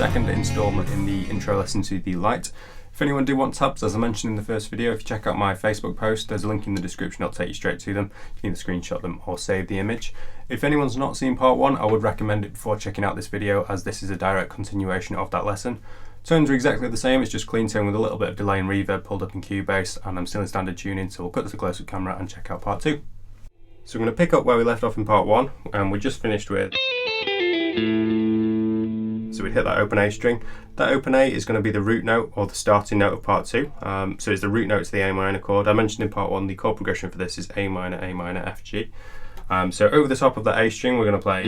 second instalment in the intro lesson to the Light. If anyone do want tabs, as I mentioned in the first video, if you check out my Facebook post, there's a link in the description, it'll take you straight to them. You can either screenshot them or save the image. If anyone's not seen part one, I would recommend it before checking out this video, as this is a direct continuation of that lesson. Tones are exactly the same, it's just clean tone with a little bit of delay and reverb pulled up in Cubase, and I'm still in standard tuning, so we'll cut to the close-up camera and check out part two. So we're going to pick up where we left off in part one, and we just finished with... So we'd hit that open A string. That open A is going to be the root note, or the starting note of part two. So it's the root note to the A minor chord. I mentioned in part one the chord progression for this is A minor, F, G. So over the top of that A string we're going to play.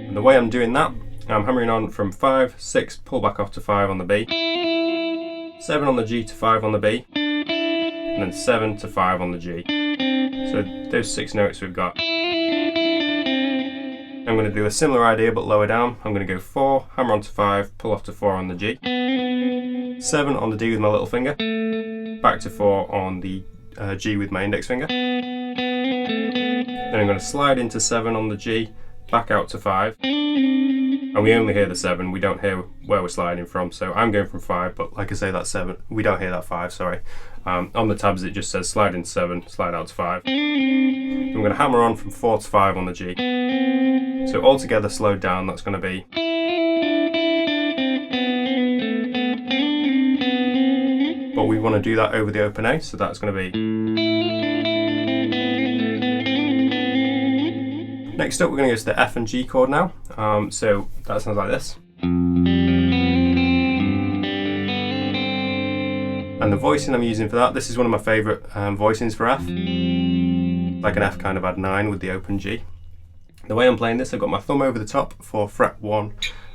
And the way I'm doing that, I'm hammering on from 5, 6, pull back off to 5 on the B, 7 on the G to 5 on the B, and then 7 to 5 on the G. So those 6 notes we've got. I'm going to do a similar idea but lower down. I'm going to go 4, hammer on to 5, pull off to 4 on the G, 7 on the D with my little finger, back to 4 on the G with my index finger. Then I'm going to slide into 7 on the G, back out to 5, and we only hear the 7, we don't hear where we're sliding from, so I'm going from 5, but like I say, that's 7, we don't hear that 5, sorry. On the tabs it just says slide into 7, slide out to 5. I'm going to hammer on from 4 to 5 on the G. So altogether slowed down, that's going to be... But we want to do that over the open A, so that's going to be... Next up we're going to go to the F and G chord now, so that sounds like this. And the voicing I'm using for that, this is one of my favourite voicings for F. Like an F kind of add 9 with the open G. The way I'm playing this, I've got my thumb over the top for fret 1,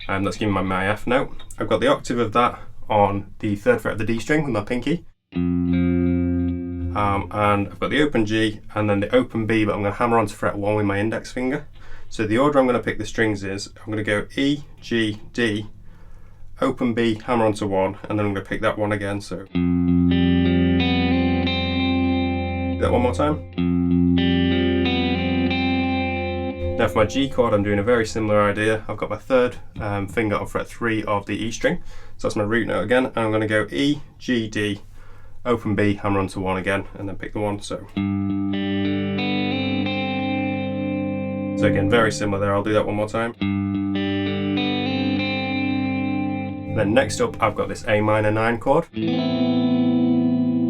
and that's giving my F note. I've got the octave of that on the 3rd fret of the D string with my pinky. And I've got the open G and then the open B, but I'm going to hammer onto fret 1 with my index finger. So the order I'm going to pick the strings is, I'm going to go E, G, D, open B, hammer onto 1, and then I'm going to pick that 1 again, so... Do that one more time. Now for my G chord I'm doing a very similar idea. I've got my 3rd finger on fret 3 of the E string, so that's my root note again, and I'm going to go E, G, D, open B, hammer onto 1 again, and then pick the 1, so again, very similar there, I'll do that one more time. And then next up I've got this A minor 9 chord.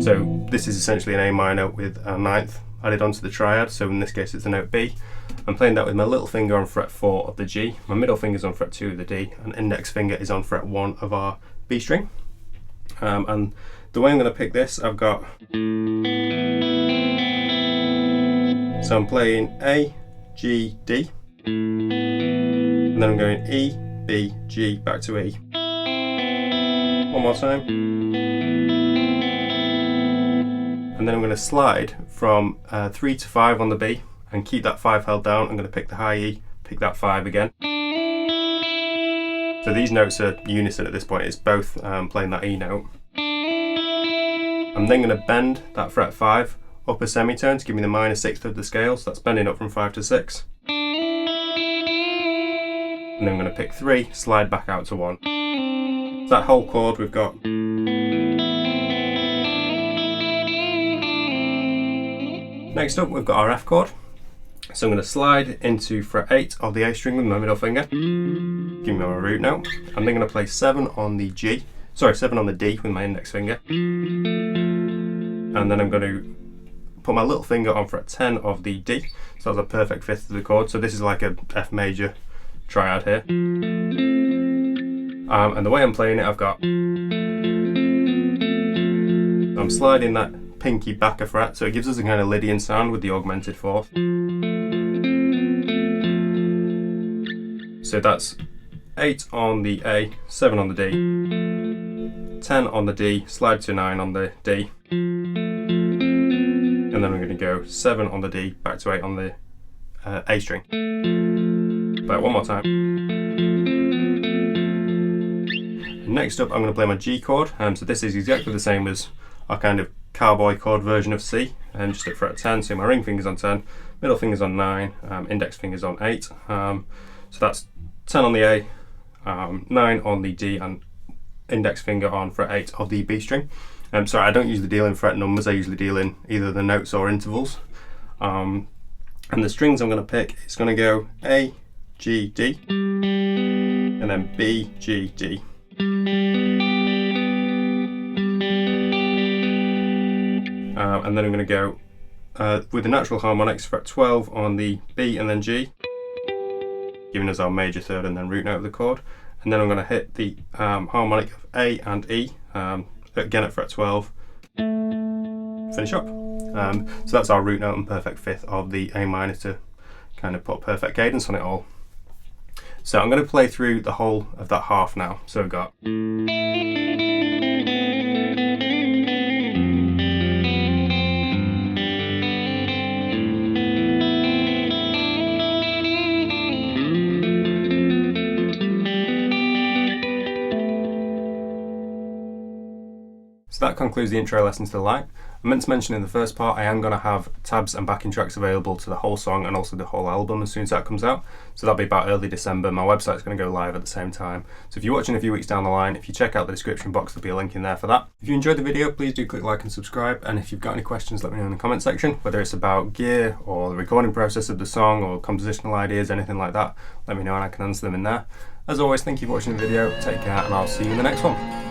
So this is essentially an A minor with a 9th added onto the triad, so in this case it's the note B. I'm playing that with my little finger on fret 4 of the G, my middle finger's on fret 2 of the D, and index finger is on fret 1 of our B string. And the way I'm going to pick this, I've got... So I'm playing A, G, D, and then I'm going E, B, G, back to E. One more time. And then I'm going to slide from 3 to 5 on the B and keep that 5 held down. I'm going to pick the high E, pick that 5 again. So these notes are unison at this point, it's both playing that E note. I'm then going to bend that fret 5 up a semitone to give me the minor 6th of the scale, so that's bending up from 5 to 6. And then I'm going to pick 3, slide back out to 1. So that whole chord we've got. Next up we've got our F chord. So I'm going to slide into fret 8 of the A string with my middle finger, give me my root note. I'm then going to play 7 on the G, sorry 7 on the D with my index finger. And then I'm going to put my little finger on fret 10 of the D, so that's a perfect 5th of the chord. So this is like a F major triad here. And the way I'm playing it, I've got... I'm sliding that pinky back a fret, so it gives us a kind of Lydian sound with the augmented 4th. So that's 8 on the A, 7 on the D, 10 on the D, slide to 9 on the D, and then we're going to go 7 on the D, back to 8 on the A string. Play it one more time. Next up I'm going to play my G chord, so this is exactly the same as our kind of cowboy chord version of C, just at fret 10, so my ring finger's on 10, middle finger's on 9, index finger's on 8. So that's 10 on the A, 9 on the D, and index finger on fret 8 of the B string. Sorry, I don't usually deal in fret numbers, I usually deal in either the notes or intervals. And the strings I'm going to pick, it's going to go A, G, D, and then B, G, D. And then I'm going to go with the natural harmonics, fret 12 on the B and then G, giving us our major third and then root note of the chord. And then I'm going to hit the harmonic of A and E, again at fret 12, finish up. So that's our root note and perfect fifth of the A minor to kind of put perfect cadence on it all. So I'm going to play through the whole of that half now. So we've got So that concludes the intro lesson to the light. I meant to mention in the first part I am going to have tabs and backing tracks available to the whole song and also the whole album as soon as that comes out. So that'll be about early December. My website's going to go live at the same time. So if you're watching a few weeks down the line, if you check out the description box, there'll be a link in there for that. If you enjoyed the video, please do click like and subscribe. And if you've got any questions, let me know in the comment section, whether it's about gear or the recording process of the song or compositional ideas, anything like that. Let me know and I can answer them in there. As always, thank you for watching the video. Take care and I'll see you in the next one.